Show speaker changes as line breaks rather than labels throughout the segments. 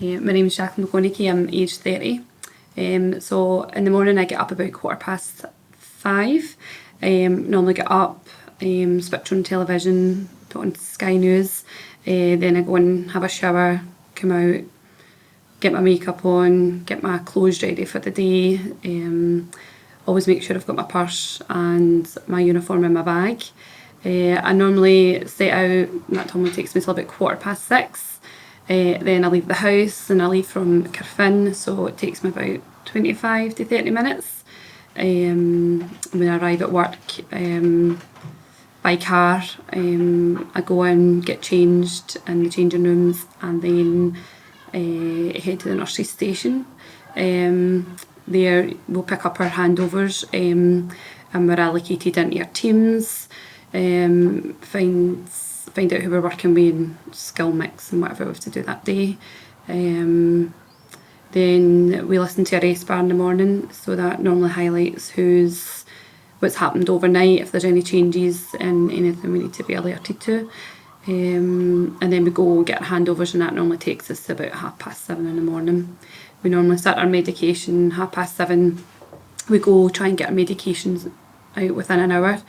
My name is Jacqueline McConnachie, I'm aged 30. So in the morning I get up about 5:15. Normally get up, switch on television, put on Sky News, then I go and have a shower, come out, get my makeup on, get my clothes ready for the day. Always make sure I've got my purse and my uniform in my bag. I normally set out, and that normally takes me till about 6:15. Then I leave the house and I leave from Carfin, so it takes me about 25 to 30 minutes. When I arrive at work by car, I go in, get changed in the changing rooms, and then head to the nursery station. There we'll pick up our handovers, and we're allocated into our teams, find out who we're working with and skill mix and whatever we have to do that day. Then we listen to a race bar in the morning, so that normally highlights what's happened overnight, if there's any changes and anything we need to be alerted to. And then we go get our handovers, and that normally takes us to about 7:30 in the morning. We normally start our medication 7:30. We go try and get our medications out within an hour.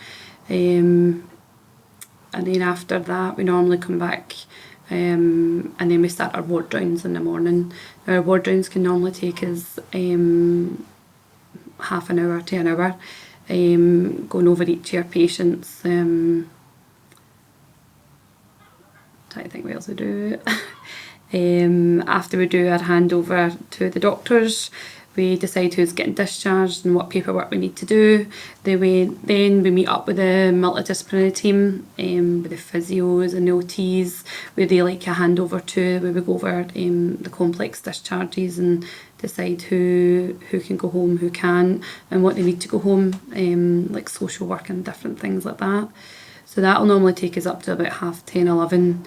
And then after that we normally come back, and then we start our ward rounds in the morning. Our ward rounds can normally take us half an hour to an hour, going over each of our patients. Trying to think what else we do. After we do our handover to the doctors, we decide who's getting discharged and what paperwork we need to do. Then we meet up with the multidisciplinary team, with the physios and the OTs, where they like a handover to, where we go over the complex discharges and decide who can go home, who can't, and what they need to go home, like social work and different things like that. So that'll normally take us up to about 10:30, 11.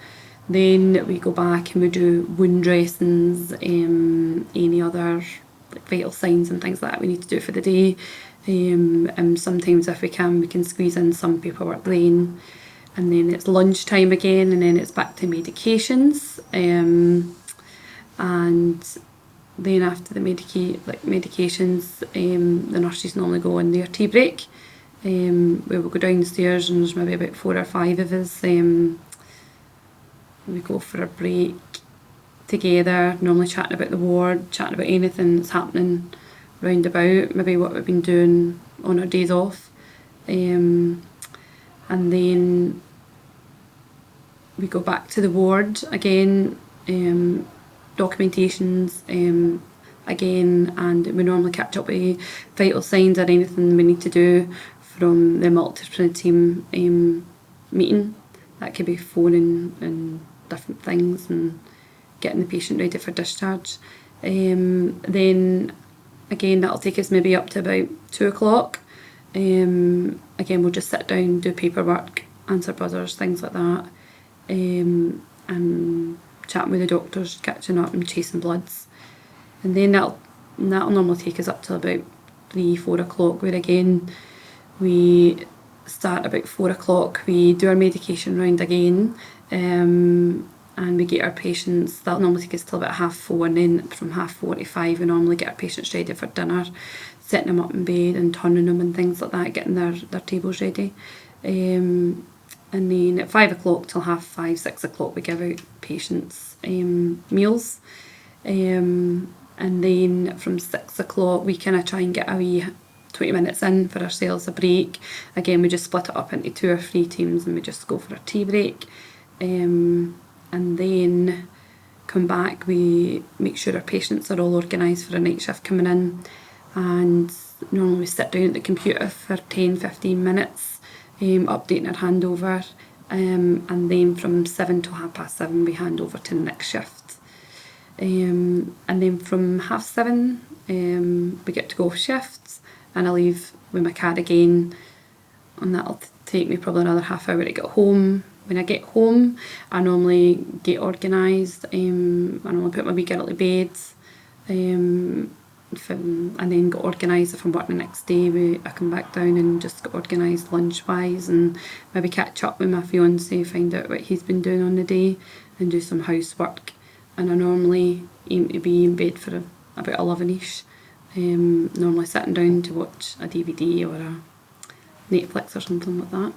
Then we go back and we do wound dressings, any other like vital signs and things like that we need to do for the day. And sometimes if we can squeeze in some paperwork then. And then it's lunchtime again, and then it's back to medications. And then after the medications, the nurses normally go on their tea break, where we'll go downstairs, and there's maybe about 4 or 5 of us. We go for a break together, normally chatting about the ward, chatting about anything that's happening round about, maybe what we've been doing on our days off. And then we go back to the ward again, documentations again, and we normally catch up with vital signs or anything we need to do from the multidisciplinary team meeting. That could be phoning and different things and getting the patient ready for discharge. Then again, that'll take us maybe up to about 2 o'clock. Again, we'll just sit down, do paperwork, answer buzzers, things like that, and chatting with the doctors, catching up and chasing bloods. And then that'll normally take us up till about 3-4 o'clock, where again we start about 4 o'clock. We do our medication round again, and we get our patients. That'll normally take us till about 4:30, and then from 4:30 to 5 we normally get our patients ready for dinner, setting them up in bed and turning them and things like that, getting their tables ready. And then at 5 o'clock till 5:30, 6 o'clock we give out patients meals. And then from 6 o'clock we kind of try and get a wee 20 minutes in for ourselves, a break. Again, we just split it up into 2 or 3 teams, and we just go for a tea break. And then come back, we make sure our patients are all organised for a night shift coming in, and normally we sit down at the computer for 10-15 minutes, updating our handover, and then from 7 till 7:30 we hand over to the next shift. And then from 7:30 we get to go off shifts, and I leave with my car again, and that'll take me probably another half hour to get home. When I get home, I normally get organised. I normally put my wee girl to bed, and then get organised. If I'm working the next day, I come back down and just get organised lunch-wise, and maybe catch up with my fiance, find out what he's been doing on the day, and do some housework. and I normally aim to be in bed for about 11ish. Normally sitting down to watch a DVD or a Netflix or something like that.